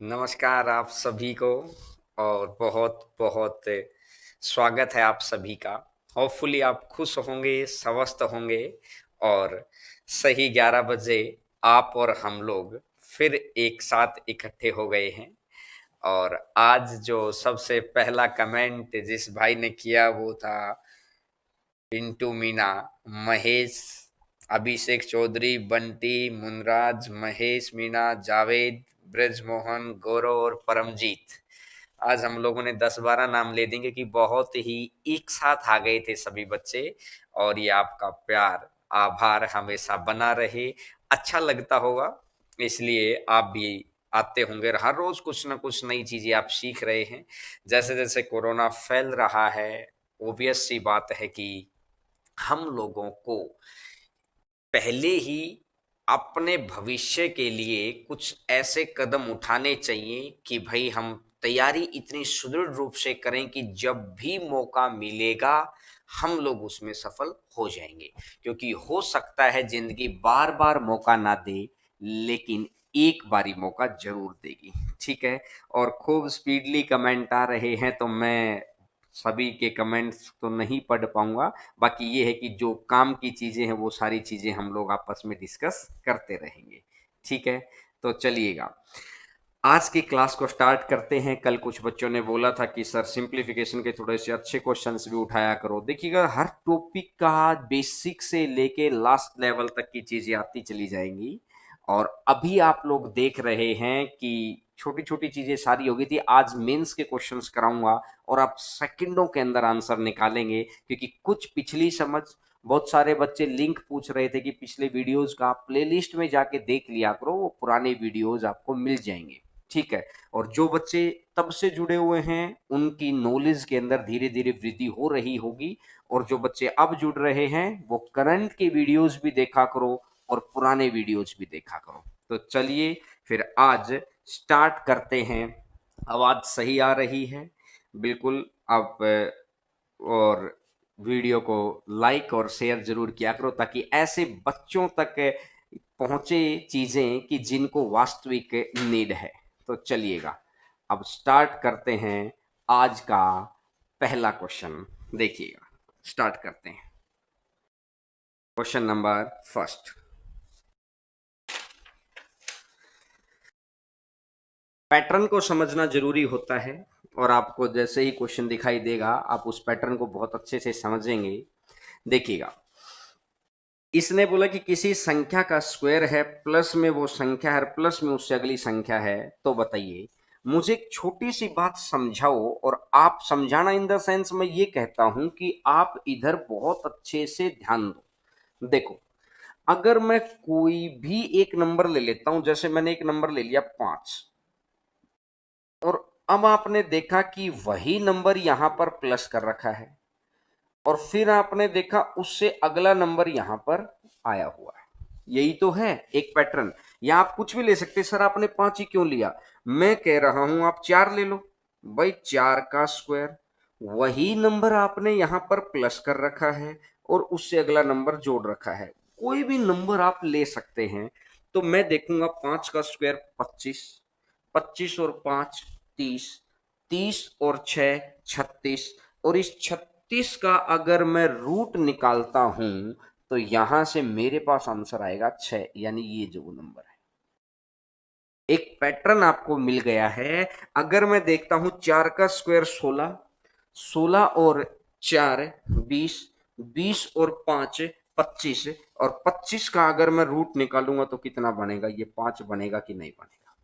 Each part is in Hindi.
नमस्कार आप सभी को और बहुत बहुत स्वागत है आप सभी का। होपफुली आप खुश होंगे, स्वस्थ होंगे और सही 11 बजे आप और हम लोग फिर एक साथ इकट्ठे हो गए हैं। और आज जो सबसे पहला कमेंट जिस भाई ने किया वो था पिंटू मीना, महेश, अभिषेक चौधरी, बंटी, मुनराज, महेश मीणा, जावेद, ब्रजमोहन, गौरव और परमजीत। आज हम लोगों ने 10-12 नाम ले देंगे कि बहुत ही एक साथ आ गए थे सभी बच्चे। और ये आपका प्यार, आभार हमेशा बना रहे। अच्छा लगता होगा, इसलिए आप भी आते होंगे। हर रोज कुछ ना कुछ नई चीजें आप सीख रहे हैं। जैसे जैसे कोरोना फैल रहा है, ओबियस सी बात है कि हम लोगों को पहले ही अपने भविष्य के लिए कुछ ऐसे कदम उठाने चाहिए कि भाई हम तैयारी इतनी सुदृढ़ रूप से करें कि जब भी मौका मिलेगा हम लोग उसमें सफल हो जाएंगे। क्योंकि हो सकता है जिंदगी बार बार मौका ना दे, लेकिन एक बारी मौका जरूर देगी। ठीक है। और खूब स्पीडली कमेंट आ रहे हैं तो मैं सभी के कमेंट्स तो नहीं पढ़ पाऊंगा। बाकी ये है कि जो काम की चीजें हैं वो सारी चीजें हम लोग आपस में डिस्कस करते रहेंगे। ठीक है। तो चलिएगा, आज की क्लास को स्टार्ट करते हैं। कल कुछ बच्चों ने बोला था कि सर सिंप्लीफिकेशन के थोड़े से अच्छे क्वेश्चंस भी उठाया करो। देखिएगा, हर टॉपिक का बेसिक से लेके लास्ट लेवल तक की चीजें आती चली जाएंगी। और अभी आप लोग देख रहे हैं कि छोटी छोटी चीजें सारी हो गई थी। आज मेंस के क्वेश्चंस कराऊंगा और आप सेकंडों के अंदर आंसर निकालेंगे। क्योंकि कुछ पिछली समझ, बहुत सारे बच्चे लिंक पूछ रहे थे कि पिछले वीडियोस का प्लेलिस्ट में जाके देख लिया करो, वो पुराने वीडियोस आपको मिल जाएंगे। ठीक है। और जो बच्चे तब से जुड़े हुए हैं उनकी नॉलेज के अंदर धीरे धीरे वृद्धि हो रही होगी। और जो बच्चे अब जुड़ रहे हैं वो करंट के वीडियोस भी देखा करो और पुराने वीडियोस भी देखा करो। तो चलिए फिर आज स्टार्ट करते हैं। आवाज सही आ रही है? बिल्कुल। आप और वीडियो को लाइक और शेयर जरूर किया करो ताकि ऐसे बच्चों तक पहुंचे चीजें कि जिनको वास्तविक नीड है। तो चलिएगा, अब स्टार्ट करते हैं आज का पहला क्वेश्चन। देखिएगा, स्टार्ट करते हैं। Question number first. पैटर्न को समझना जरूरी होता है और आपको जैसे ही क्वेश्चन दिखाई देगा आप उस पैटर्न को बहुत अच्छे से समझेंगे। देखिएगा, इसने बोला कि किसी संख्या का स्क्वायर है, प्लस में वो संख्या है, प्लस में उससे अगली संख्या है। तो बताइए, मुझे एक छोटी सी बात समझाओ। और आप समझाना इन द सेंस मैं ये कहता हूं कि आप इधर बहुत अच्छे से ध्यान दो। देखो, अगर मैं कोई भी एक नंबर ले लेता हूं, जैसे मैंने एक नंबर ले लिया 5, और अब आपने देखा कि वही नंबर यहां पर प्लस कर रखा है, और फिर आपने देखा उससे अगला नंबर यहां पर आया हुआ है। यही तो है एक पैटर्न। या आप कुछ भी ले सकते हैं, सर आपने 5 ही क्यों लिया? मैं कह रहा हूं आप 4 ले लो। भाई 4 का स्क्वायर, वही नंबर आपने यहां पर प्लस कर रखा है और उससे अगला नंबर जोड़ रखा है। कोई भी नंबर आप ले सकते हैं। तो मैं देखूंगा 5 का स्क्वायर 25, 25 और 5 30, 30 और 6 36, और इस 36 का अगर मैं रूट निकालता हूं तो यहां से मेरे पास आंसर आएगा 6, यानी ये जो नंबर है। एक पैटर्न आपको मिल गया है। अगर मैं देखता हूं 4 का स्क्वायर 16, 16 और 4 20, 20 और 5 25, और 25 का अगर मैं रूट निकालूंगा तो कितना बनेगा? ये 5 बनेगा कि नहीं बनेगा?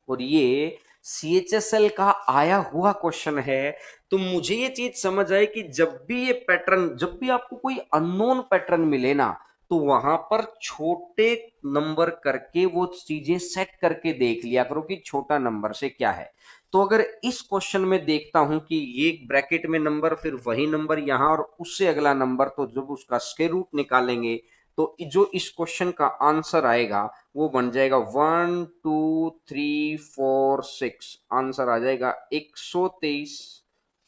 और ये सीएचएसएल का आया हुआ क्वेश्चन है। तो मुझे ये चीज समझ आए कि जब भी ये पैटर्न, जब भी आपको कोई अननोन पैटर्न मिले ना, तो वहां पर छोटे नंबर करके वो चीजें सेट करके देख लिया करो कि छोटा नंबर से क्या है। तो अगर इस क्वेश्चन में देखता हूं कि ये ब्रैकेट में नंबर, फिर वही नंबर यहां और उससे अगला नंबर, तो जब उसका स्क्वायर रूट निकालेंगे तो जो इस क्वेश्चन का आंसर आएगा वो बन जाएगा 1 2 3 4 6। आंसर आ जाएगा 123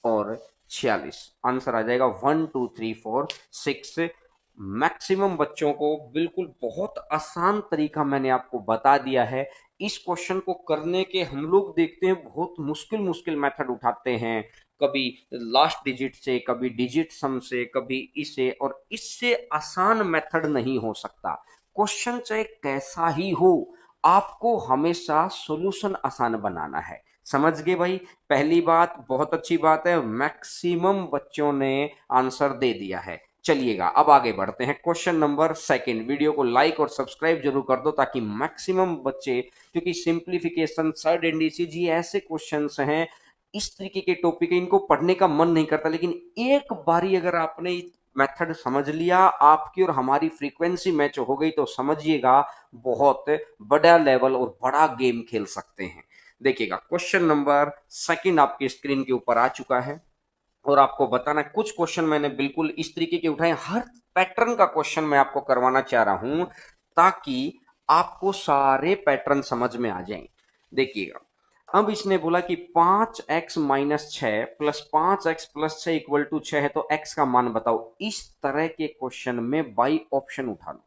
और 46। आंसर आ जाएगा 1 2 3 4 6। मैक्सिमम बच्चों को बिल्कुल बहुत आसान तरीका मैंने आपको बता दिया है। इस क्वेश्चन को करने के हम लोग देखते हैं बहुत मुश्किल मुश्किल मेथड उठाते हैं, कभी लास्ट डिजिट से, कभी डिजिट सम से, कभी इसे, और इससे आसान मेथड नहीं हो सकता। क्वेश्चन चाहे कैसा ही हो, आपको हमेशा सॉल्यूशन आसान बनाना है। समझ गए भाई? पहली बात, बहुत अच्छी बात है, मैक्सिमम बच्चों ने आंसर दे दिया है। चलिएगा अब आगे बढ़ते हैं। क्वेश्चन नंबर सेकंड, वीडियो को लाइक और सब्सक्राइब जरूर कर दो ताकि मैक्सिमम बच्चे, क्योंकि सिंप्लीफिकेशन, सर्ड इंडिसेज, ये ऐसे क्वेश्चंस हैं, इस तरीके के टॉपिक है, इनको पढ़ने का मन नहीं करता, लेकिन एक बारी अगर आपने मेथड समझ लिया, आपकी और हमारी फ्रीक्वेंसी मैच हो गई, तो समझिएगा बहुत बड़ा लेवल और बड़ा गेम खेल सकते हैं। देखिएगा क्वेश्चन नंबर सेकंड आपकी स्क्रीन के ऊपर आ चुका है, और आपको बताना है, कुछ क्वेश्चन मैंने बिल्कुल इस तरीके के उठाए, हर पैटर्न का क्वेश्चन मैं आपको करवाना चाह रहा हूं ताकि आपको सारे पैटर्न समझ में आ जाएं। देखिएगा, अब इसने बोला कि 5x-6 plus 5x+6 equal to 6 है, तो x का मान बताओ। इस तरह के क्वेश्चन में बाई ऑप्शन उठा लो।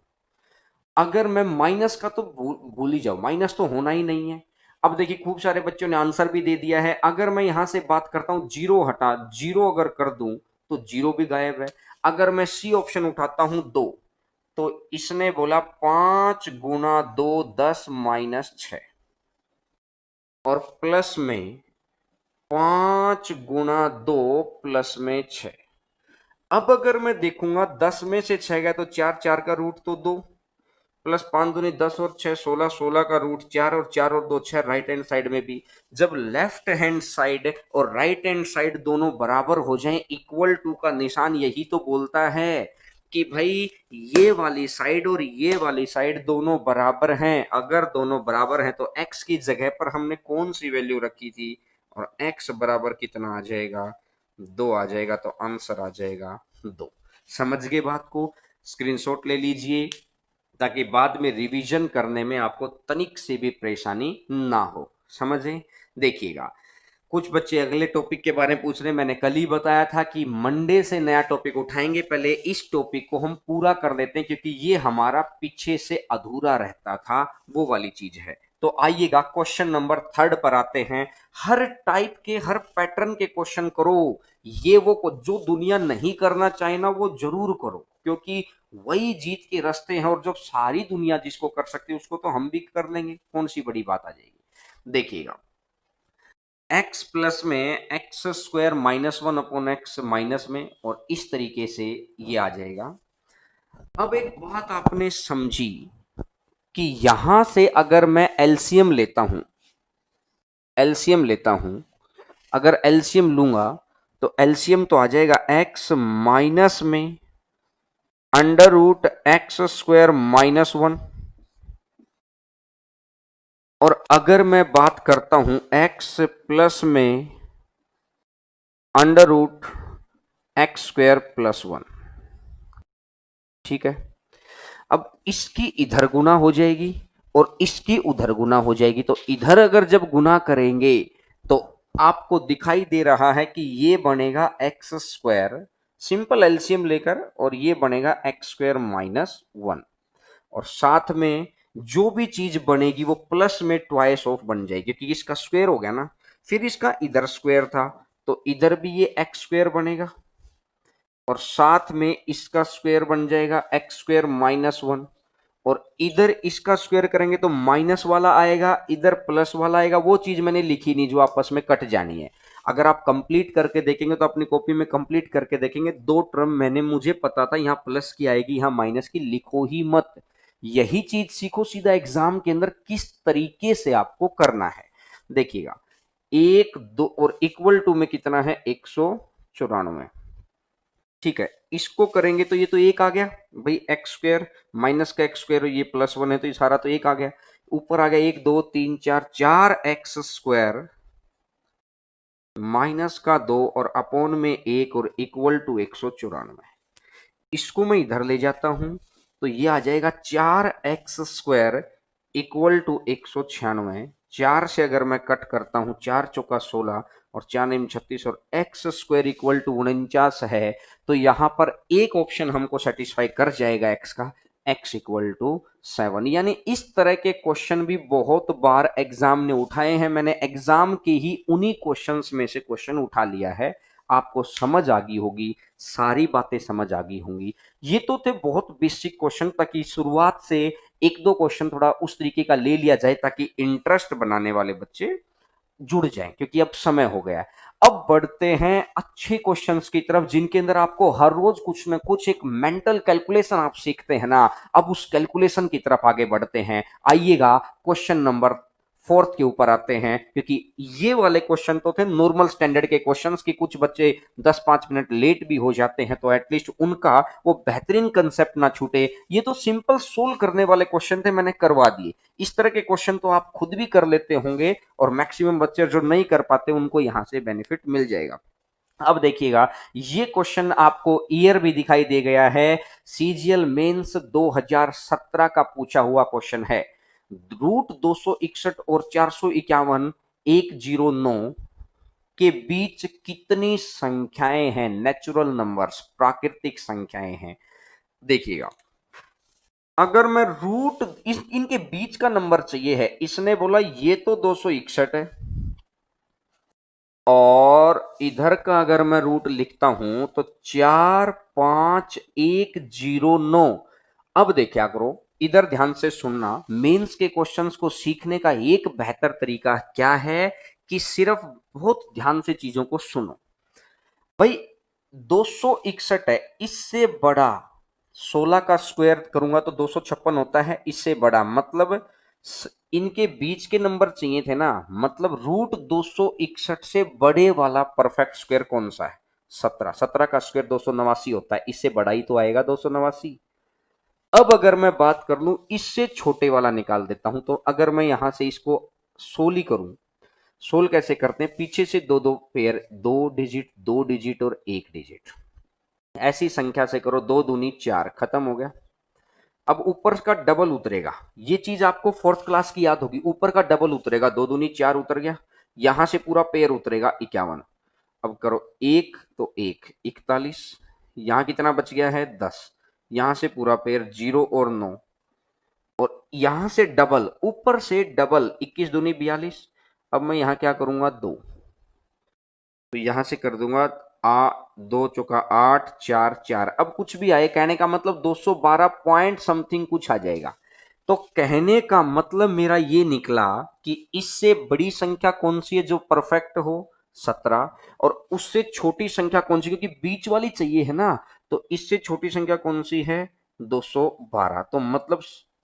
अगर मैं माइनस का तो भूल ही जाओ, माइनस तो होना ही नहीं है। अब देखिए खूब सारे बच्चों ने आंसर भी दे दिया है। अगर मैं यहां से बात करता हूं, जीरो हटा, जीरो अगर कर दूं तो जीरो भी गायब है। अगर मैं सी ऑप्शन उठाता हूं 2, तो इसने बोला 5 × 2 10-6, और प्लस में 5 × 2 +6। अब अगर मैं देखूंगा 10 में से 6 गया तो 4, 4 का रूट तो 2, प्लस 5 दूनी 10 और 6 16, 16 का रूट 4, और 4 और 2 6। राइट हैंड साइड में भी, जब लेफ्ट हैंड साइड और राइट हैंड साइड दोनों बराबर हो जाएं, इक्वल टू का निशान यही तो बोलता है कि भाई ये वाली साइड और ये वाली साइड दोनों बराबर हैं। अगर दोनों बराबर हैं तो x की जगह पर हमने कौन सी वैल्यू रखी थी, और x बराबर कितना आ जाएगा, 2 आ जाएगा, तो आंसर आ जाएगा 2। समझ गए बात को? स्क्रीनशॉट ले लीजिए ताकि बाद में रिवीजन करने में आपको तनिक से भी परेशानी ना हो। समझे? देखिएगा, कुछ बच्चे अगले टॉपिक के बारे में पूछ रहे हैं। मैंने कल ही बताया था कि मंडे से नया टॉपिक उठाएंगे। पहले इस टॉपिक को हम पूरा कर लेते हैं, क्योंकि ये हमारा पीछे से अधूरा रहता था, वो वाली चीज है। तो आइएगा क्वेश्चन नंबर थर्ड पर आते हैं। हर टाइप के, हर पैटर्न के क्वेश्चन करो। ये वो जो दुनिया नहीं करना चाहे ना, वो जरूर करो, क्योंकि वही जीत के रास्ते हैं। और जब सारी दुनिया जिसको कर सकती है उसको तो हम भी कर लेंगे, कौन सी बड़ी बात आ जाएगी। देखिएगा, x प्लस में x² - 1/x माइनस में, और इस तरीके से ये आ जाएगा। अब एक बात आपने समझी कि यहां से अगर मैं एलसीएम लेता हूं, एलसीएम लेता हूं, अगर एलसीएम लूंगा तो एलसीएम तो आ जाएगा x माइनस में √x² - 1, और अगर मैं बात करता हूं x प्लस में √x² + 1। ठीक है, अब इसकी इधर गुना हो जाएगी और इसकी उधर गुना हो जाएगी, तो इधर अगर जब गुना करेंगे तो आपको दिखाई दे रहा है कि ये बनेगा x², सिंपल एलसीएम लेकर, और ये बनेगा x² - 1, और साथ में जो भी चीज बनेगी वो प्लस में ट्वाइस ऑफ बन जाएगी, क्योंकि इसका स्क्वायर हो गया ना। फिर इसका इधर स्क्वायर था, तो इधर भी ये x² बनेगा, और साथ में इसका स्क्वायर बन जाएगा x² - 1, और इधर इसका स्क्वायर करेंगे तो माइनस वाला आएगा, इधर प्लस वाला आएगा। वो चीज मैंने लिखी नहीं जो आपस में कट जानी है। अगर आप कंप्लीट करके देखेंगे तो अपनी कॉपी में कंप्लीट करके देखेंगे, दो टर्म मैंने, मुझे पता था यहाँ प्लस की आएगी, यहाँ माइनस की, लिखो ही मत। यही चीज सीखो सीधा एग्जाम के अंदर किस तरीके से आपको करना है। देखिएगा, 1 2 और इक्वल टू में कितना है, 194। ठीक है, इसको करेंगे तो ये तो एक आ गया भाई, x² माइनस का x² ये +1 है, तो ये सारा तो एक आ गया। ऊपर आ गया 1 2 3 4, 4x² माइनस का 2 और अपॉन में 1 और इक्वल टू 194। इसको मैं इधर ले जाता हूं तो ये आ जाएगा 4x² इक्वल टू 196। 4 से अगर मैं कट करता हूं, 4 चौका 16 और 4 9 36, और x² इक्वल टू 49 है, तो यहां पर एक ऑप्शन हमको सेटिस्फाई कर जाएगा x का। x=7। यानी इस तरह के क्वेश्चन भी बहुत बार एग्जाम ने उठाए हैं। मैंने एग्जाम के ही उन्हीं क्वेश्चंस में से क्वेश्चन उठा लिया है। आपको समझ आ गई होगी, सारी बातें समझ आ गई होंगी। ये तो थे बहुत बेसिक क्वेश्चन, ताकि शुरुआत से एक दो क्वेश्चन थोड़ा उस तरीके का ले लिया जाए ताकि इंटरेस्ट बनाने वाले बच्चे जुड़ जाएं, क्योंकि अब समय हो गया है। अब बढ़ते हैं अच्छे क्वेश्चंस की तरफ, जिनके अंदर आपको हर रोज कुछ ना कुछ एक मेंटल कैलकुलेशन आप सीखते हैं ना। अब उस कैलकुलेशन की तरफ आगे बढ़ते हैं। आइएगा क्वेश्चन नंबर 4 के ऊपर आते हैं, क्योंकि ये वाले क्वेश्चन तो थे नॉर्मल स्टैंडर्ड के क्वेश्चंस की। कुछ बच्चे 10-5 मिनट लेट भी हो जाते हैं, तो एटलीस्ट उनका वो बेहतरीन कंसेप्ट ना छूटे। ये तो सिंपल सोल्व करने वाले क्वेश्चन थे, मैंने करवा दिए। इस तरह के क्वेश्चन तो आप खुद भी कर लेते होंगे, और मैक्सिमम बच्चे जो नहीं कर पाते उनको यहां से बेनिफिट मिल जाएगा। अब देखिएगा, ये क्वेश्चन आपको ईयर भी दिखाई दे गया है। सीजीएल मेंस 2017 का पूछा हुआ क्वेश्चन है। रूट 261 और 451 109 के बीच कितनी संख्याएं हैं? नेचुरल नंबर्स, प्राकृतिक संख्याएं हैं। देखिएगा, अगर मैं रूट इनके बीच का नंबर चाहिए है, इसने बोला ये तो 261 है, और इधर का अगर मैं रूट लिखता हूं तो 45109। अब देखिए करो, इधर ध्यान से सुनना। मेंस के क्वेश्चंस को सीखने का एक बेहतर तरीका क्या है कि सिर्फ बहुत ध्यान से चीजों को सुनो। भाई 261 है, इससे बड़ा 16 का स्क्वायर करूंगा तो 256 होता है, इससे बड़ा मतलब इनके बीच के नंबर चाहिए थे ना। मतलब रूट 261 से बड़े वाला परफेक्ट स्क्वायर कौन सा है? 17। 17 का स्क्वायर 289 होता है, इससे बड़ा ही तो आएगा 289। अब अगर मैं बात कर लूं इससे छोटे वाला निकाल देता हूं, तो अगर मैं यहां से इसको सोली करूं, सोल कैसे करते हैं? पीछे से दो दो पेयर, दो डिजिट और एक डिजिट, ऐसी संख्या से करो। 2 दूनी 4, खत्म हो गया। अब ऊपर का डबल उतरेगा, ये चीज आपको फोर्थ क्लास की याद होगी। ऊपर का डबल उतरेगा, 2 दूनी 4 उतर गया। यहां से पूरा पेयर उतरेगा 51। अब करो एक तो एक 41, यहां कितना बच गया है? 10। यहां से पूरा पेयर 0 और 9, और यहां से डबल, ऊपर से डबल 21 दूनी 42। अब मैं यहां क्या करूंगा? 2, तो यहां से कर दूंगा 2 चौका 8, 4 4। अब कुछ भी आए, कहने का मतलब 212 पॉइंट समथिंग कुछ आ जाएगा। तो कहने का मतलब मेरा ये निकला कि इससे बड़ी संख्या कौन सी है जो परफेक्ट हो? 17। और उससे छोटी संख्या कौन सी, क्योंकि बीच वाली चाहिए है ना, तो इससे छोटी संख्या कौन सी है? 212। तो मतलब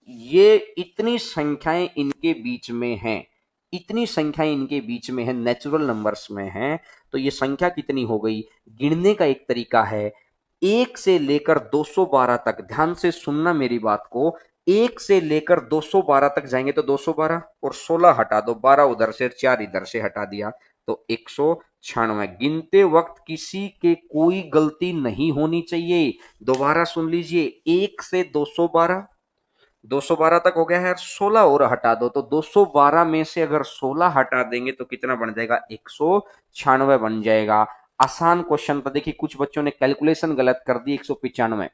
ये इतनी संख्याएं इनके बीच में हैं, इतनी संख्याएं इनके बीच में है, नेचुरल नंबर्स में है। तो ये संख्या कितनी हो गई? गिनने का एक तरीका है, 1 से लेकर 212 तक। ध्यान से सुनना मेरी बात को। 1 से लेकर 212 तक जाएंगे तो 212, और 16 हटा दो, 12 उधर से 4 इधर से हटा दिया तो 196। गिनते वक्त किसी के कोई गलती नहीं होनी चाहिए। दोबारा सुन लीजिए, 1 से 212, 212 तक हो गया है, 16 और हटा दो तो 212 में से अगर 16 हटा देंगे तो कितना बन जाएगा? 196 बन जाएगा। आसान क्वेश्चन था। देखिए कुछ बच्चों ने कैलकुलेशन गलत कर दी, 195।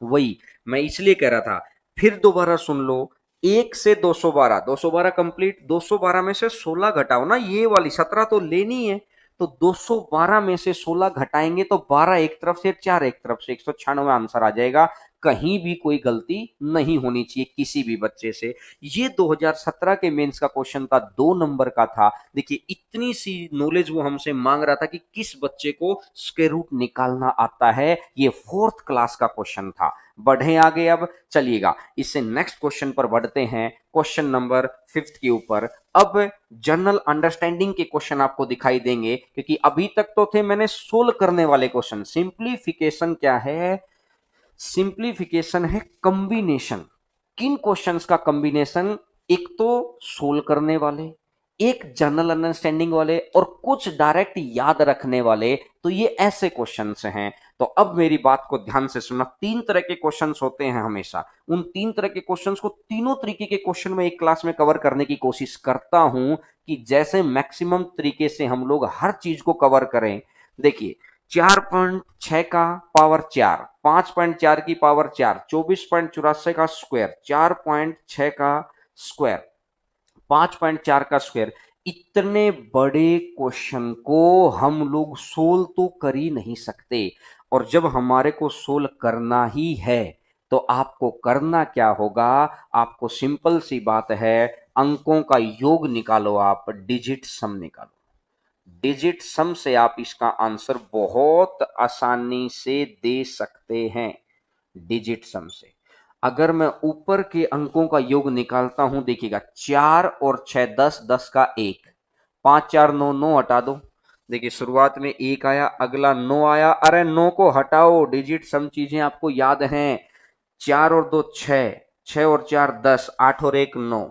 वही मैं इसलिए कह रहा था। फिर दोबारा सुन लो, 1 से 212, 212 कंप्लीट, 212 में से 16 घटाओ ना, ये वाली 17 तो लेनी है। तो 212 में से 16 घटाएंगे तो 12 एक तरफ से 4 एक तरफ से, 196 आंसर आ जाएगा। कहीं भी कोई गलती नहीं होनी चाहिए किसी भी बच्चे से। ये 2017 के मेंस का क्वेश्चन था, 2 नंबर का था। देखिए इतनी सी नॉलेज वो हमसे मांग रहा था कि किस बच्चे को स्क्वायर रूट निकालना आता है। ये 4th क्लास का क्वेश्चन था। बढ़े आगे, अब चलिएगा इससे नेक्स्ट क्वेश्चन पर बढ़ते हैं, क्वेश्चन नंबर 5 के ऊपर। अब जनरल अंडरस्टैंडिंग के क्वेश्चन आपको दिखाई देंगे, क्योंकि अभी तक तो थे मैंने सोल्व करने वाले क्वेश्चन। सिंप्लीफिकेशन क्या है? सिंप्लीफिकेशन है कंबिनेशन। किन क्वेश्चंस का कंबिनेशन? एक तो सोल्व करने वाले, एक जनरल अंडरस्टैंडिंग वाले, और कुछ डायरेक्ट याद रखने वाले। तो ये ऐसे क्वेश्चंस हैं। तो अब मेरी बात को ध्यान से सुनना। 3 तरह के क्वेश्चंस होते हैं हमेशा। उन 3 तरह के क्वेश्चंस को, तीनों तरीके के क्वेश्चन में एक क्लास में कवर करने की कोशिश करता हूं, कि जैसे मैक्सिमम तरीके से हम लोग हर चीज को कवर करें। देखिए 4.6 का पावर 4, 5.4 की पावर 4, 24.84 का स्क्वायर, 4.6 का स्क्वायर, 5.4 का स्क्वायर। इतने बड़े क्वेश्चन को हम लोग सोल्व तो कर ही नहीं सकते। और जब हमारे को सोल्व करना ही है तो आपको करना क्या होगा? आपको सिंपल सी बात है, अंकों का योग निकालो, आप डिजिट सम निकालो। डिजिट सम से आप इसका आंसर बहुत आसानी से दे सकते हैं। डिजिट सम से अगर मैं ऊपर के अंकों का योग निकालता हूं, देखिएगा 4 और 6 10, 10 का 1, 5 4 9, 9 हटा दो। देखिए शुरुआत में 1 आया, अगला 9 आया, अरे 9 को हटाओ, डिजिट सम चीजें आपको याद हैं। 4 और 2 6, 6 और 4 10, 8 और 1 9,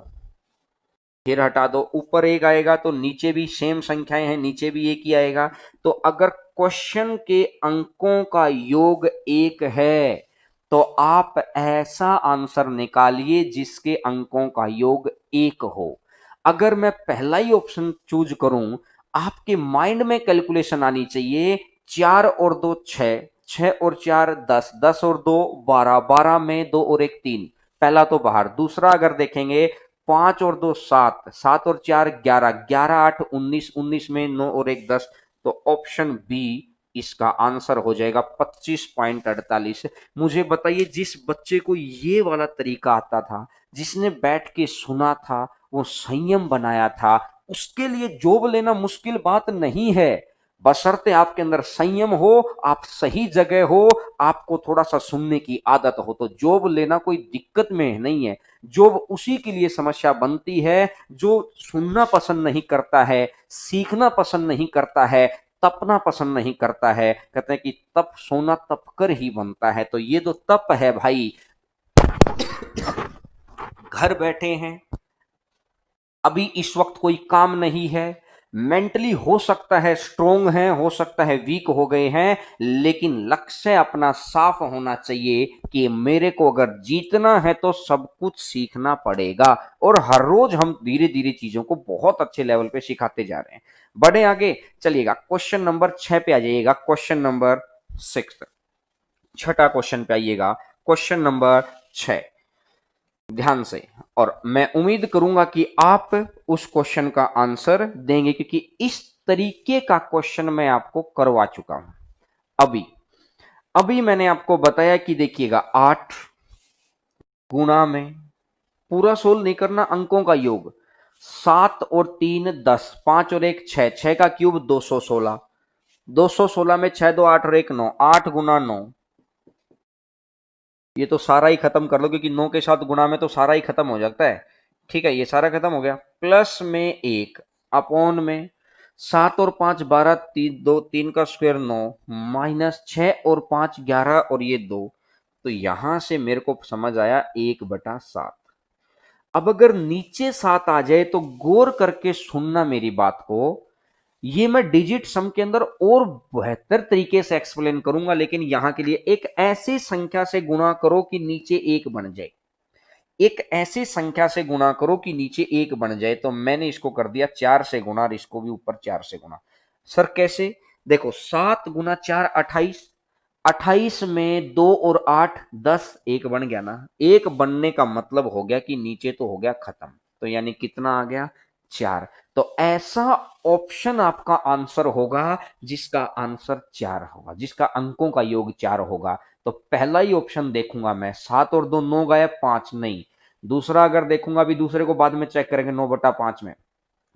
फिर हटा दो, ऊपर 1 आएगा तो नीचे भी सेम संख्याएं हैं, नीचे भी 1 ही आएगा। तो अगर क्वेश्चन के अंकों का योग 1 है तो आप ऐसा आंसर निकालिए जिसके अंकों का योग 1 हो। अगर मैं पहला ही ऑप्शन चूज करूं, आपके माइंड में कैलकुलेशन आनी चाहिए। 4 और 2 6, 6 और 4 10, 10 और 2 12, 12 में 2 और 1 3, पहला तो बाहर। दूसरा अगर देखेंगे 5 और 2 7, 7 और 4 11, 11 8 19, 19 में 9 और 1 10, तो ऑप्शन बी इसका आंसर हो जाएगा 25.48। मुझे बताइए, जिस बच्चे को ये वाला तरीका आता था, जिसने बैठ के सुना था, वो संयम बनाया था, उसके लिए जॉब लेना मुश्किल बात नहीं है। बशर्ते आपके अंदर संयम हो, आप सही जगह हो, आपको थोड़ा सा सुनने की आदत हो, तो जॉब लेना कोई दिक्कत में नहीं है। जॉब उसी के लिए समस्या बनती है जो सुनना पसंद नहीं करता है, सीखना पसंद नहीं करता है, तपना पसंद नहीं करता है। कहते हैं कि तप सोना तप कर ही बनता है। तो ये तो तप है भाई। घर बैठे हैं, अभी इस वक्त कोई काम नहीं है, मेंटली हो सकता है स्ट्रोंग है, हो सकता है वीक हो गए हैं, लेकिन लक्ष्य अपना साफ होना चाहिए कि मेरे को अगर जीतना है तो सब कुछ सीखना पड़ेगा। और हर रोज हम धीरे धीरे चीजों को बहुत अच्छे लेवल पे सिखाते जा रहे हैं। बढ़े आगे, चलिएगा क्वेश्चन नंबर 6 पे आ जाइएगा। क्वेश्चन नंबर 6, छठा क्वेश्चन पे आइएगा। क्वेश्चन नंबर 6, ध्यान से। और मैं उम्मीद करूंगा कि आप उस क्वेश्चन का आंसर देंगे, क्योंकि इस तरीके का क्वेश्चन मैं आपको करवा चुका हूं अभी। अभी मैंने आपको बताया कि देखिएगा 8 गुणा में, पूरा सोल्व नहीं करना, अंकों का योग, 7 और 3 10, 5 और 1 6, 6 का क्यूब 216, 216 में 6 2 8 और 1 9, 8 गुना 9, ये तो सारा ही खत्म कर लो, क्योंकि 9 के साथ गुणा में तो सारा ही खत्म हो जाता है। ठीक है, ये सारा खत्म हो गया। प्लस में 1 अपॉन में 7 और 5 12, 3 का स्क्वायर 9, माइनस 6 और 5 11 और ये 2। तो यहां से मेरे को समझ आया 1/7। अब अगर नीचे 7 आ जाए तो गौर करके सुनना मेरी बात को, ये मैं डिजिट सम के अंदर और बेहतर तरीके से एक्सप्लेन करूंगा, लेकिन यहां के लिए एक ऐसी संख्या से गुणा करो कि नीचे 1 बन जाए। एक ऐसी संख्या से गुणा करो कि नीचे 1 बन जाए। तो मैंने इसको कर दिया 4 से गुणा और इसको भी ऊपर 4 से गुणा। सर कैसे? देखो 7 गुना 4 28, 28 में 2 और 8 10, एक बन गया ना। एक बनने का मतलब हो गया कि नीचे तो हो गया खत्म। तो यानी कितना आ गया? 4। तो ऐसा ऑप्शन आपका आंसर होगा जिसका आंसर 4 होगा, जिसका अंकों का योग 4 होगा। तो पहला ही ऑप्शन देखूंगा मैं, 7 और 2 9 गए, 5 नहीं। दूसरा अगर देखूंगा, अभी दूसरे को बाद में चेक करेंगे, 9/5 में।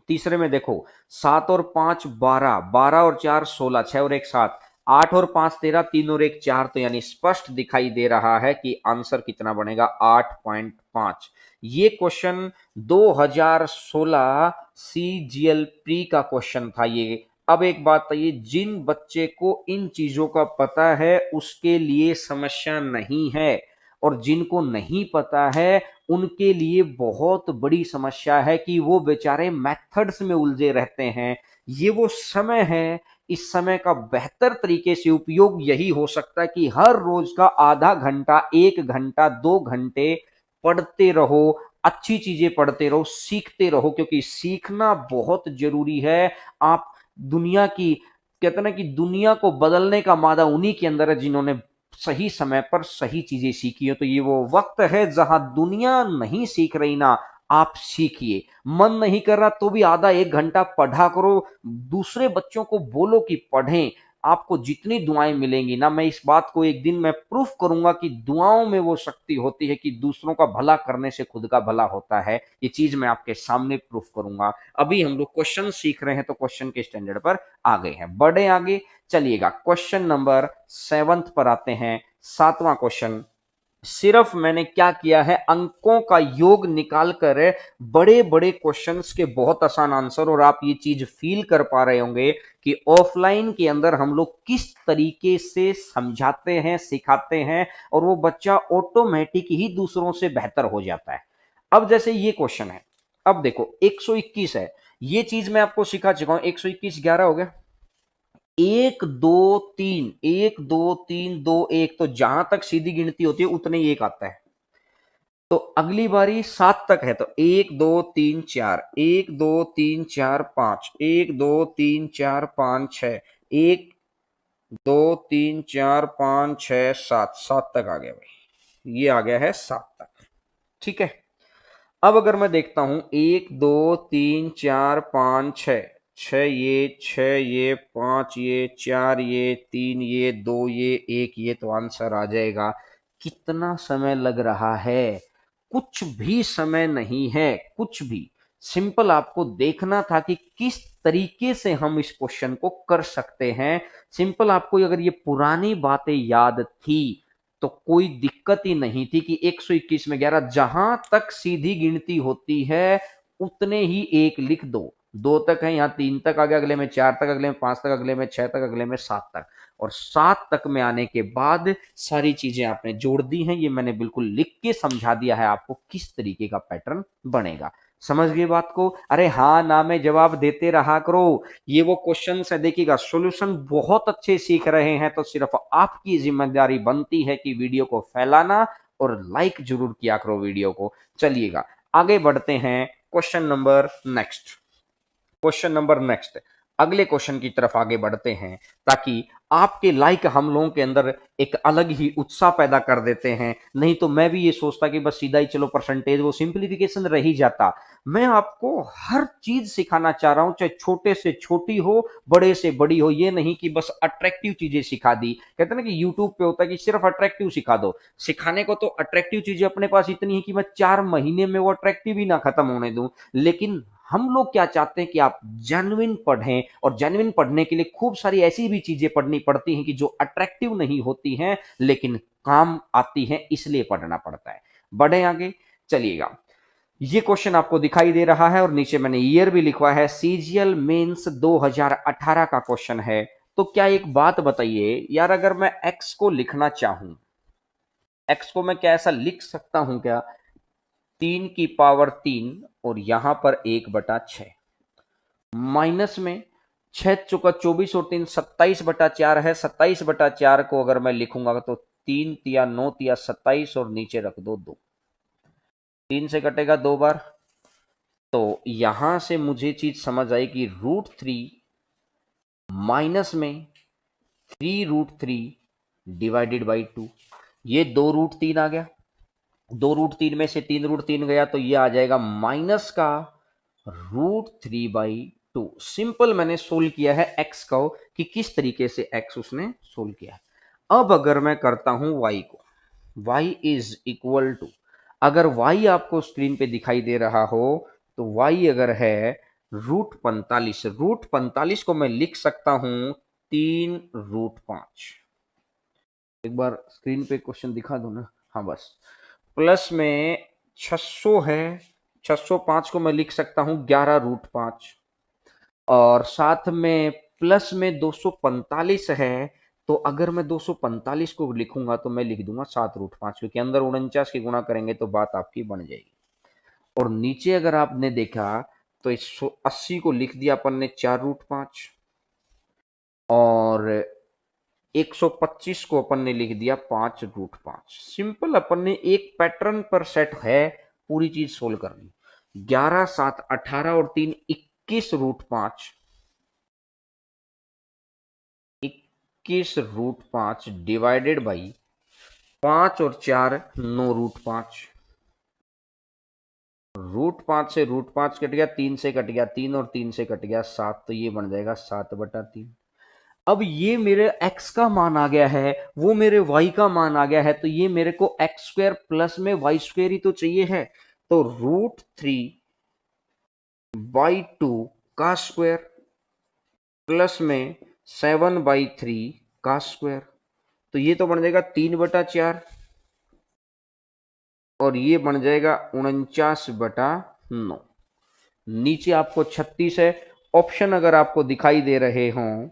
तीसरे में देखो 7 और 5 12, 12 और 4 16, 6 और 1 7, 8 और 5 13, 3 और 1 4। तो यानी स्पष्ट दिखाई दे रहा है कि आंसर कितना बनेगा? 8.5। ये क्वेश्चन 2016 सीजीएल प्री का क्वेश्चन था ये। अब एक बात बताइए, जिन बच्चे को इन चीजों का पता है उसके लिए समस्या नहीं है, और जिनको नहीं पता है उनके लिए बहुत बड़ी समस्या है कि वो बेचारे मेथड्स में उलझे रहते हैं। ये वो समय है, इस समय का बेहतर तरीके से उपयोग यही हो सकता है कि हर रोज का आधा घंटा, 1 घंटा, 2 घंटे पढ़ते रहो, अच्छी चीजें पढ़ते रहो, सीखते रहो, क्योंकि सीखना बहुत जरूरी है। आप दुनिया की कहते ना कि दुनिया को बदलने का मादा उन्हीं के अंदर है जिन्होंने सही समय पर सही चीजें सीखी हो। तो ये वो वक्त है जहां दुनिया नहीं सीख रही ना, आप सीखिए। मन नहीं कर रहा तो भी आधा एक घंटा पढ़ा करो, दूसरे बच्चों को बोलो कि पढ़ें। आपको जितनी दुआएं मिलेंगी ना, मैं इस बात को एक दिन मैं प्रूफ करूंगा कि दुआओं में वो शक्ति होती है कि दूसरों का भला करने से खुद का भला होता है। ये चीज मैं आपके सामने प्रूफ करूंगा। अभी हम लोग क्वेश्चन सीख रहे हैं तो क्वेश्चन के स्टैंडर्ड पर आ गए हैं, बड़े आगे। चलिएगा क्वेश्चन नंबर 7 पर आते हैं। 7वां क्वेश्चन, सिर्फ मैंने क्या किया है, अंकों का योग निकालकर बड़े बड़े क्वेश्चंस के बहुत आसान आंसर। और आप ये चीज फील कर पा रहे होंगे कि ऑफलाइन के अंदर हम लोग किस तरीके से समझाते हैं, सिखाते हैं, और वो बच्चा ऑटोमेटिक ही दूसरों से बेहतर हो जाता है। अब जैसे ये क्वेश्चन है, अब देखो 121 है, ये चीज मैं आपको सिखा चुका हूं। 121 11 हो गया, 1 2 3, 1 2 3 2 1, तो जहां तक सीधी गिनती होती है उतने ही एक आता है। तो अगली बारी 7 तक है, तो 1 2 3 4, 1 2 3 4 5, 1 2 3 4 5 6, 1 2 3 4 5 6 7, 7 तक आ गया भाई, ये आ गया है 7 तक। ठीक है। अब अगर मैं देखता हूं 1 2 3 4 5 6, 6 ये, 6 ये, 5 ये, 4 ये, 3 ये, 2 ये, 1 ये, तो आंसर आ जाएगा। कितना समय लग रहा है? कुछ भी समय नहीं है, कुछ भी। सिंपल आपको देखना था कि किस तरीके से हम इस क्वेश्चन को कर सकते हैं। सिंपल आपको अगर ये पुरानी बातें याद थी तो कोई दिक्कत ही नहीं थी कि 121 में 11, जहां तक सीधी गिनती होती है उतने ही एक लिख दो। 2 तक है, यहां 3 तक आ गया, अगले में 4 तक, अगले में 5 तक, अगले में 6 तक, अगले में 7 तक। और 7 तक में आने के बाद सारी चीजें आपने जोड़ दी हैं। ये मैंने बिल्कुल लिख के समझा दिया है आपको किस तरीके का पैटर्न बनेगा। समझ गए बात को? अरे हाँ ना में जवाब देते रहा करो। ये वो क्वेश्चन है, देखिएगा सॉल्यूशन बहुत अच्छे सीख रहे हैं तो सिर्फ आपकी जिम्मेदारी बनती है कि वीडियो को फैलाना और लाइक जरूर किया करो वीडियो को। चलिएगा आगे बढ़ते हैं, question number next. Question number next, अगले क्वेश्चन की तरफ आगे बढ़ते हैं, ताकि आपके लाइक हम लोगों के अंदर एक अलग ही उत्साह पैदा कर देते हैं। नहीं तो मैं भी ये सोचता कि बस सीधा ही चलो परसेंटेज, वो सिंप्लीफिकेशन रह ही जाता। मैं आपको हर चीज सिखाना चाह रहा हूं, चाहे छोटे से छोटी हो, बड़े से बड़ी हो। ये नहीं कि बस अट्रैक्टिव चीजें सिखा दी। कहते हैं ना कि यूट्यूब पे होता है कि सिर्फ अट्रैक्टिव सिखा दो। सिखाने को तो अट्रैक्टिव चीजें अपने पास इतनी है कि मैं 4 महीने में वो अट्रैक्टिव ही ना खत्म होने दूं। लेकिन हम लोग क्या चाहते हैं कि आप जेन्युइन पढ़ें, और जेन्युइन पढ़ने के लिए खूब सारी ऐसी भी चीजें पढ़नी पड़ती हैं कि जो अट्रैक्टिव नहीं होती हैं लेकिन काम आती हैं, इसलिए पढ़ना पड़ता है। बढ़े आगे। चलिएगा, ये क्वेश्चन आपको दिखाई दे रहा है और नीचे मैंने ईयर भी लिखवा है, सीजीएल मेंस 2018 का क्वेश्चन है। तो क्या एक बात बताइए यार, अगर मैं एक्स को लिखना चाहूं, एक्स को मैं क्या ऐसा लिख सकता हूं क्या, 3 की पावर 3 और यहां पर 1/6, माइनस में 6 × 4 = 24 और 3 27/4 है। 27/4 को अगर मैं लिखूंगा तो 3 × 9 = 27 और नीचे रख दो 2, 3 से कटेगा 2 बार। तो यहां से मुझे चीज समझ आई कि √3 माइनस में 3√3 डिवाइडेड बाई 2, ये 2√3 आ गया। 2√3 में से 3√3 गया तो ये आ जाएगा माइनस का √3/2। सिंपल मैंने सोल्व किया है एक्स को, कि किस तरीके से एक्स उसने सोल्व किया है। अब अगर मैं करता हूं वाई को, y इज इक्वल टू, अगर y आपको स्क्रीन पे दिखाई दे रहा हो तो y अगर है √45, √45 को मैं लिख सकता हूं 3√5। एक बार स्क्रीन पे क्वेश्चन दिखा दूं ना, हाँ बस। प्लस में 600 है, 605 को मैं लिख सकता हूं 11√5, और साथ में प्लस में 245 है। तो अगर मैं 245 को लिखूंगा तो मैं लिख दूंगा 7√5, क्योंकि अंदर 49 की गुणा करेंगे तो बात आपकी बन जाएगी। और नीचे अगर आपने देखा तो 180 को लिख दिया अपन ने 4√5, और 125 को अपन ने लिख दिया 5√5। सिंपल अपन ने एक पैटर्न पर सेट है पूरी चीज सोल्व करनी। 11 7 18 और 3 21√5, 21√5 डिवाइडेड बाई 5 और 4 9√5। √5 से √5 कट गया, 3 से कट गया 3 और 3 से कट गया 7, तो ये बन जाएगा 7/3। अब ये मेरे x का मान आ गया है, वो मेरे y का मान आ गया है, तो ये मेरे को x² प्लस में y² ही तो चाहिए है। तो √3/2 का स्क्वायर प्लस में 7/3 का स्क्वायर, तो ये तो बन जाएगा 3/4 और ये बन जाएगा 49/9। नीचे आपको 36 है। ऑप्शन अगर आपको दिखाई दे रहे हों,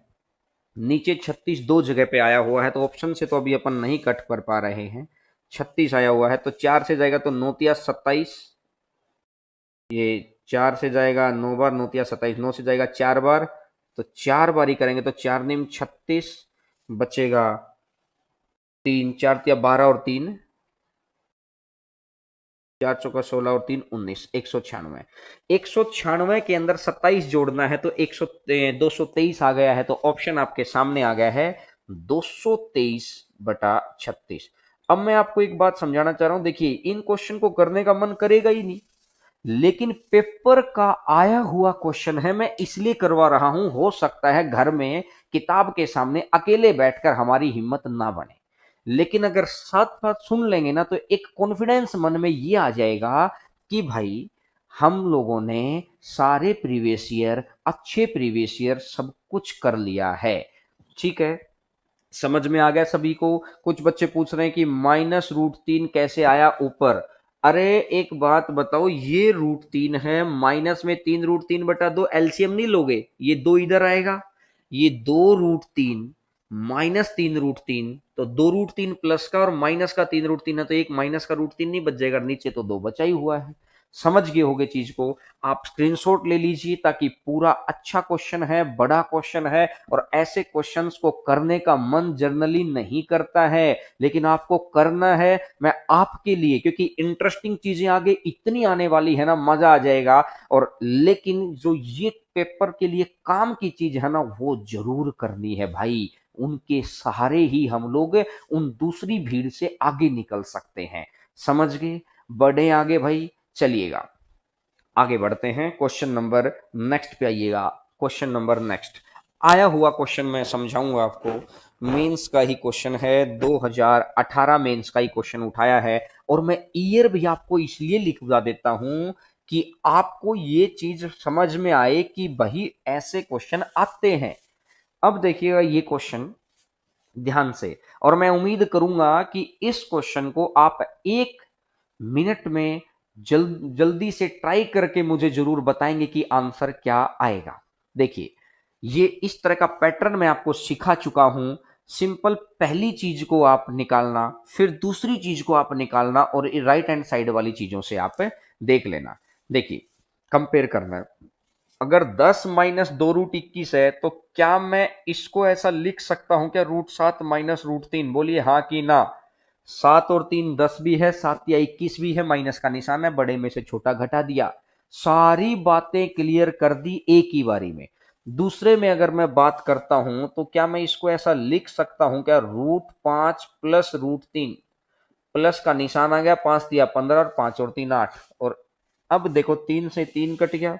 नीचे 36 दो जगह पे आया हुआ है, तो ऑप्शन से तो अभी अपन नहीं कट कर पा रहे हैं। 36 आया हुआ है तो 4 से जाएगा तो 9×27, ये 4 से जाएगा 9 बार, 9×27 9 से जाएगा 4 बार, तो 4 बार ही करेंगे तो 4 नीम 36 बचेगा 3, 4 या 12 और 3 4 चौका 16 और 3 19, 196। 196 के अंदर 27 जोड़ना है तो 223 आ गया है, तो ऑप्शन आपके सामने आ गया है 223/36। अब मैं आपको एक बात समझाना चाह रहा हूं, देखिए इन क्वेश्चन को करने का मन करेगा ही नहीं, लेकिन पेपर का आया हुआ क्वेश्चन है, मैं इसलिए करवा रहा हूं। हो सकता है घर में किताब के सामने अकेले बैठकर हमारी हिम्मत ना बने, लेकिन अगर साथ साथ सुन लेंगे ना तो एक कॉन्फिडेंस मन में ये आ जाएगा कि भाई हम लोगों ने सारे प्रीवियस ईयर, अच्छे प्रीवियस ईयर सब कुछ कर लिया है। ठीक है, समझ में आ गया सभी को। कुछ बच्चे पूछ रहे हैं कि -√3 कैसे आया ऊपर। अरे एक बात बताओ, ये √3 है, माइनस में 3√3/2, एलसीएम नहीं लोगे, ये 2 इधर आएगा, ये 2√3 माइनस 3√3, तो 2√3 प्लस का और माइनस का 3√3 है, तो एक माइनस का √3 नहीं बच जाएगा, नीचे तो 2 बचा ही हुआ है। समझ गए होगे चीज को। आप स्क्रीनशॉट ले लीजिए, ताकि पूरा अच्छा क्वेश्चन है, बड़ा क्वेश्चन है, और ऐसे क्वेश्चंस को करने का मन जनरली नहीं करता है, लेकिन आपको करना है। मैं आपके लिए, क्योंकि इंटरेस्टिंग चीजें आगे इतनी आने वाली है ना, मजा आ जाएगा। और लेकिन जो ये पेपर के लिए काम की चीज है ना, वो जरूर करनी है भाई। उनके सहारे ही हम लोग उन दूसरी भीड़ से आगे निकल सकते हैं। समझ गए? बढ़े आगे भाई, चलिएगा आगे बढ़ते हैं। क्वेश्चन नंबर नेक्स्ट पे आइएगा। क्वेश्चन नंबर नेक्स्ट आया हुआ क्वेश्चन मैं समझाऊंगा आपको। मेंस का ही क्वेश्चन है, 2018 मेंस का ही क्वेश्चन उठाया है, और मैं ईयर भी आपको इसलिए लिखवा देता हूं कि आपको ये चीज समझ में आए कि भाई ऐसे क्वेश्चन आते हैं। अब देखिएगा ये क्वेश्चन ध्यान से, और मैं उम्मीद करूंगा कि इस क्वेश्चन को आप 1 मिनट में जल्दी से ट्राई करके मुझे जरूर बताएंगे कि आंसर क्या आएगा। देखिए, ये इस तरह का पैटर्न मैं आपको सिखा चुका हूं। सिंपल पहली चीज को आप निकालना, फिर दूसरी चीज को आप निकालना, और राइट हैंड साइड वाली चीजों से आप देख लेना। देखिए, कंपेयर करना है। अगर 10 माइनस 2√21 है, तो क्या मैं इसको ऐसा लिख सकता हूं क्या, √7 माइनस √3? बोलिए हाँ कि ना। 7 और 3 10 भी है, 7 या 21 भी है, माइनस का निशान है, बड़े में से छोटा घटा दिया। सारी बातें क्लियर कर दी एक ही बारी में। दूसरे में अगर मैं बात करता हूं, तो क्या मैं इसको ऐसा लिख सकता हूं क्या, √5 प्लस √3, प्लस का निशान आ गया, 5 दिया 15 और 5 और 3 8, और अब देखो 3 से 3 कट गया,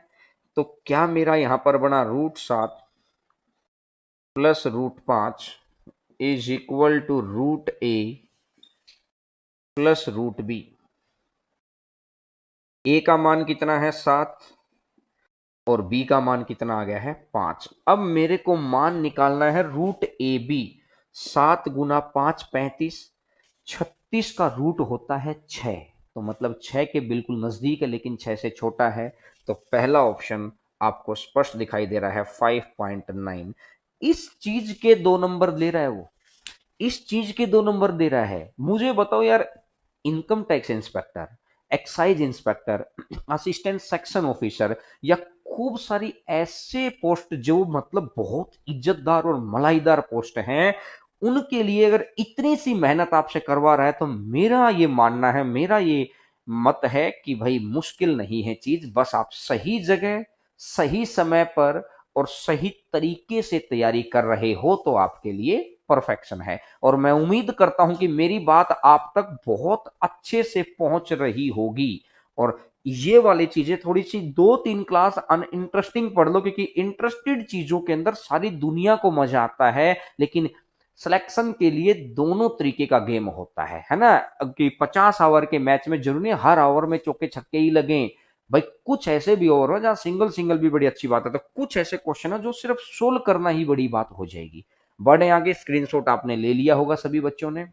तो क्या मेरा यहां पर बना √7 plus √5 is equal to √a plus √b। a का मान कितना है 7, और b का मान कितना आ गया है 5। अब मेरे को मान निकालना है √ab। 7 गुना 5 35, 36 का रूट होता है 6, तो मतलब 6 के बिल्कुल नजदीक है, लेकिन 6 से छोटा है। तो पहला ऑप्शन आपको स्पष्ट दिखाई दे रहा है 5.9। इस चीज के 2 नंबर दे रहा है वो, इस चीज के 2 नंबर दे रहा है। मुझे बताओ यार, income tax inspector, excise inspector, assistant section officer, या खूब सारी ऐसे पोस्ट जो मतलब बहुत इज्जतदार और मलाईदार पोस्ट हैं, उनके लिए अगर इतनी सी मेहनत आपसे करवा रहा है, तो मेरा ये मानना है, मेरा ये मत है कि भाई मुश्किल नहीं है चीज, बस आप सही जगह, सही समय पर और सही तरीके से तैयारी कर रहे हो तो आपके लिए परफेक्शन है। और मैं उम्मीद करता हूं कि मेरी बात आप तक बहुत अच्छे से पहुंच रही होगी। और ये वाली चीजें थोड़ी सी 2-3 क्लास अनइंटरेस्टिंग पढ़ लो, क्योंकि इंटरेस्टेड चीजों के अंदर सारी दुनिया को मजा आता है, लेकिन सिलेक्शन के लिए दोनों तरीके का गेम होता है ना। कि 50 ओवर के मैच में जरूरी है हर ओवर में चौके छक्के ही लगे भाई, कुछ ऐसे भी ओवर हो जहां सिंगल सिंगल भी बड़ी अच्छी बात है, तो कुछ ऐसे क्वेश्चन है जो सिर्फ सोल्व करना ही बड़ी बात हो जाएगी। बढ़े आगे, स्क्रीनशॉट आपने ले लिया होगा सभी बच्चों ने।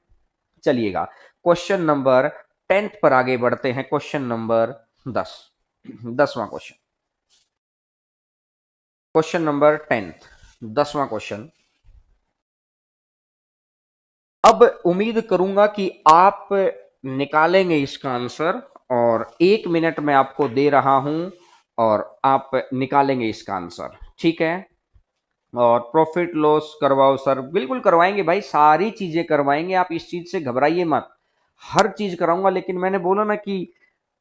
चलिएगा क्वेश्चन नंबर 10 पर आगे बढ़ते हैं। क्वेश्चन नंबर 10, 10वां क्वेश्चन, क्वेश्चन नंबर 10, 10वां क्वेश्चन। अब उम्मीद करूंगा कि आप निकालेंगे इसका आंसर, और 1 मिनट में आपको दे रहा हूं और आप निकालेंगे इसका आंसर, ठीक है। और प्रॉफिट लॉस करवाओ सर, बिल्कुल करवाएंगे भाई, सारी चीजें करवाएंगे, आप इस चीज से घबराइए मत। हर चीज कराऊंगा, लेकिन मैंने बोला ना कि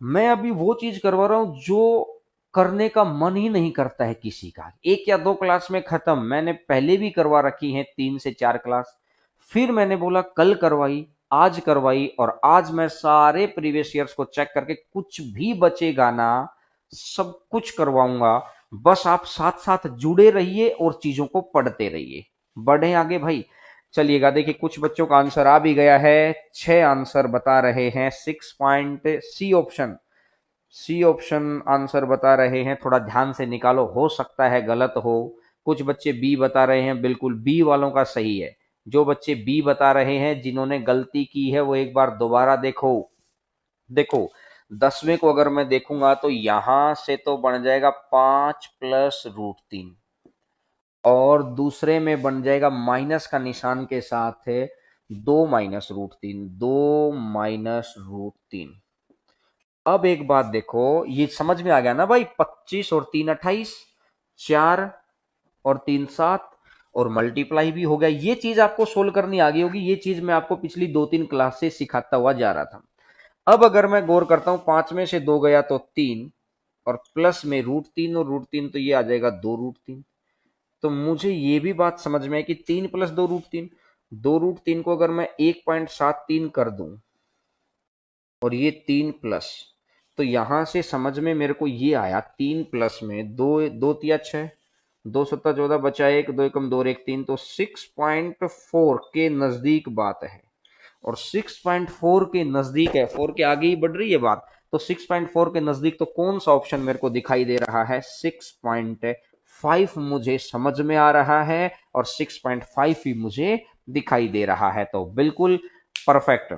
मैं अभी वो चीज करवा रहा हूं जो करने का मन ही नहीं करता है किसी का। 1 या 2 क्लास में खत्म, मैंने पहले भी करवा रखी है 3 से 4 क्लास, फिर मैंने बोला कल करवाई, आज करवाई, और आज मैं सारे प्रीवियस ईयर्स को चेक करके कुछ भी बचेगा ना सब कुछ करवाऊंगा। बस आप साथ साथ जुड़े रहिए और चीजों को पढ़ते रहिए। बढ़े आगे भाई। चलिएगा, देखिए कुछ बच्चों का आंसर आ भी गया है, 6 आंसर बता रहे हैं। 6 point C option, C option answer बता रहे हैं, थोड़ा ध्यान से निकालो, हो सकता है गलत हो। कुछ बच्चे बी बता रहे हैं, बिल्कुल बी वालों का सही है। जो बच्चे बी बता रहे हैं, जिन्होंने गलती की है वो एक बार दोबारा देखो। देखो 10वें को अगर मैं देखूंगा तो यहां से तो बन जाएगा 5 + √3, और दूसरे में बन जाएगा माइनस का निशान के साथ है 2 - √3, 2 - √3। अब एक बात देखो, ये समझ में आ गया ना भाई, 25 और 3 28, 4 और 3 7, और मल्टीप्लाई भी हो गया। ये चीज आपको सोल्व करनी आ गई होगी, ये चीज मैं आपको पिछली 2-3 क्लास से सिखाता हुआ जा रहा था। अब अगर मैं गौर करता हूं, 5 में से 2 गया तो 3, और प्लस में √3, और √3 तो ये आ जाएगा 2 √3। तो मुझे ये भी बात समझ में है कि 3 + 2 √3, 2 √3 को अगर मैं 1.73 कर दूं, और ये 3 प्लस, तो यहां से समझ में मेरे को ये आया, 3 प्लस में 2 2 × 3 = 6, 2 × 7 = 14, बचा 1, 2 × 2 = 3, तो 6.4 के नजदीक बात है। और 6.4 के नजदीक है, 4 के आगे ही बढ़ रही है बात, तो 6.4 के नजदीक तो कौन सा ऑप्शन मेरे को दिखाई दे रहा है? 6.5 मुझे समझ में आ रहा है, और 6.5 ही मुझे दिखाई दे रहा है, तो बिल्कुल परफेक्ट।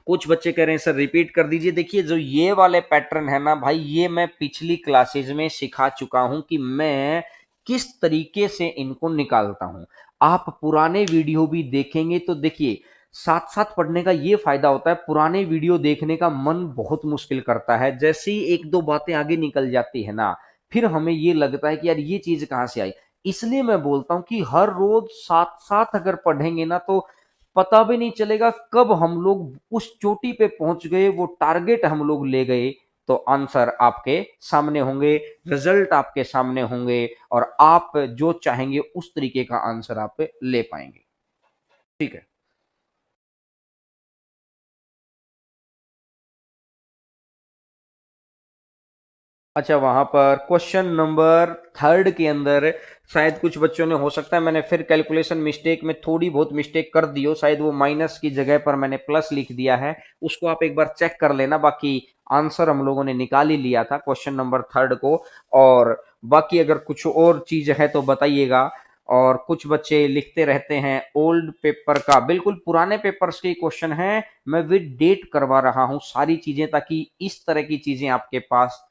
कुछ बच्चे कह रहे हैं सर रिपीट कर दीजिए। देखिए जो ये वाले पैटर्न है ना भाई, ये मैं पिछली क्लासेज में सिखा चुका हूं कि मैं किस तरीके से इनको निकालता हूं। आप पुराने वीडियो भी देखेंगे तो देखिए, साथ साथ पढ़ने का ये फायदा होता है, पुराने वीडियो देखने का मन बहुत मुश्किल करता है, जैसे ही 1-2 बातें आगे निकल जाती है ना, फिर हमें ये लगता है कि यार ये चीज कहां से आई। इसलिए मैं बोलता हूं कि हर रोज साथ साथ अगर पढ़ेंगे ना, तो पता भी नहीं चलेगा कब हम लोग उस चोटी पे पहुंच गए, वो टारगेट हम लोग ले गए। तो आंसर आपके सामने होंगे, रिजल्ट आपके सामने होंगे, और आप जो चाहेंगे उस तरीके का आंसर आप ले पाएंगे। ठीक है। अच्छा, वहां पर क्वेश्चन नंबर 3 के अंदर शायद कुछ बच्चों ने, हो सकता है मैंने फिर कैलकुलेशन मिस्टेक में थोड़ी बहुत मिस्टेक कर दी हो, शायद वो माइनस की जगह पर मैंने प्लस लिख दिया है, उसको आप एक बार चेक कर लेना। बाकी आंसर हम लोगों ने निकाल ही लिया था क्वेश्चन नंबर 3 को। और बाकी अगर कुछ और चीज है तो बताइएगा। और कुछ बच्चे लिखते रहते हैं ओल्ड पेपर का, बिल्कुल पुराने पेपर्स के क्वेश्चन हैं, मैं विद डेट करवा रहा हूं सारी चीजें, ताकि इस तरह की चीजें आपके पास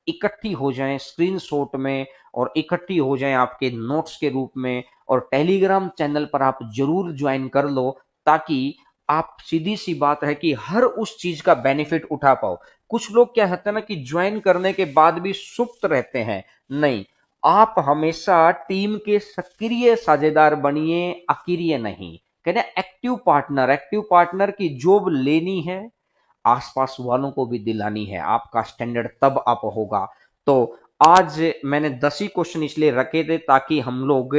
इकट्ठी हो जाएं स्क्रीनशॉट में, और इकट्ठी हो जाएं आपके नोट्स के रूप में। और टेलीग्राम चैनल पर आप जरूर ज्वाइन कर लो, ताकि आप, सीधी सी बात है कि हर उस चीज का बेनिफिट उठा पाओ। कुछ लोग क्या होता है ना कि ज्वाइन करने के बाद भी सुप्त रहते हैं, नहीं, आप हमेशा टीम के सक्रिय साझेदार बनिए, अक्रिय नहीं। कहते हैं एक्टिव पार्टनर, एक्टिव पार्टनर की जॉब लेनी है, आसपास वालों को भी दिलानी है, आपका स्टैंडर्ड तब अप होगा। तो आज मैंने 10 ही क्वेश्चन इसलिए रखे थे ताकि हम लोग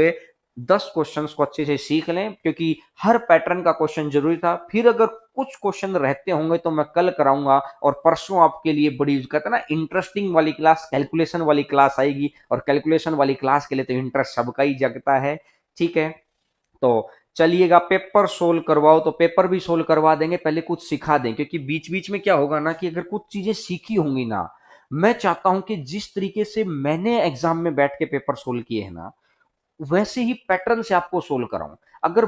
10 क्वेश्चंस को अच्छे से सीख लें, क्योंकि हर पैटर्न का क्वेश्चन जरूरी था। फिर अगर कुछ क्वेश्चन रहते होंगे तो मैं कल कराऊंगा, और परसों आपके लिए बड़ी कहते हैं ना इंटरेस्टिंग वाली क्लास, कैलकुलेशन वाली क्लास आएगी। और कैलकुलेशन वाली क्लास के लिए तो इंटरेस्ट सबका ही जगता है, ठीक है। तो चलिएगा, पेपर सोल्व करवाओ तो पेपर भी सोल्व करवा देंगे, पहले कुछ सिखा दें, क्योंकि बीच बीच में क्या होगा ना कि अगर कुछ चीजें सीखी होंगी ना, मैं चाहता हूं कि जिस तरीके से मैंने एग्जाम में बैठ के पेपर सोल्व किए हैं ना, वैसे ही पैटर्न से आपको सोल्व कराऊं। अगर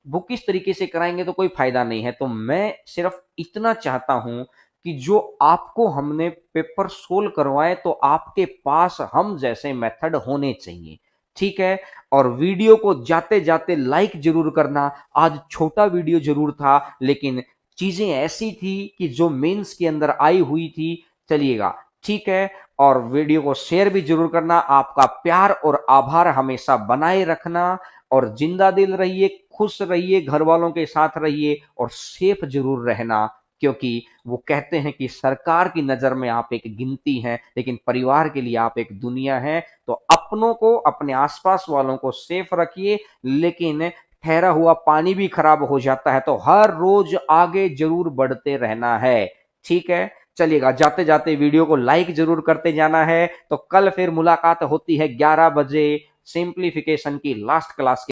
बुकिश तरीके से कराएंगे तो कोई फायदा नहीं है। तो मैं सिर्फ इतना चाहता हूं कि जो आपको हमने पेपर सोल्व करवाए तो आपके पास हम जैसे मेथड होने चाहिए, ठीक है। और वीडियो को जाते जाते लाइक जरूर करना। आज छोटा वीडियो जरूर था, लेकिन चीजें ऐसी थी कि जो मेंस के अंदर आई हुई थी। चलिएगा, ठीक है। और वीडियो को शेयर भी जरूर करना। आपका प्यार और आभार हमेशा बनाए रखना, और जिंदा दिल रहिए, खुश रहिए, घर वालों के साथ रहिए, और सेफ जरूर रहना। क्योंकि वो कहते हैं कि सरकार की नजर में आप एक गिनती हैं, लेकिन परिवार के लिए आप एक दुनिया हैं। तो अपनों को, अपने आसपास वालों को सेफ रखिए। लेकिन ठहरा हुआ पानी भी खराब हो जाता है, तो हर रोज आगे जरूर बढ़ते रहना है, ठीक है। चलिएगा, जाते जाते वीडियो को लाइक जरूर करते जाना है। तो कल फिर मुलाकात होती है 11 बजे सिंप्लीफिकेशन की लास्ट क्लास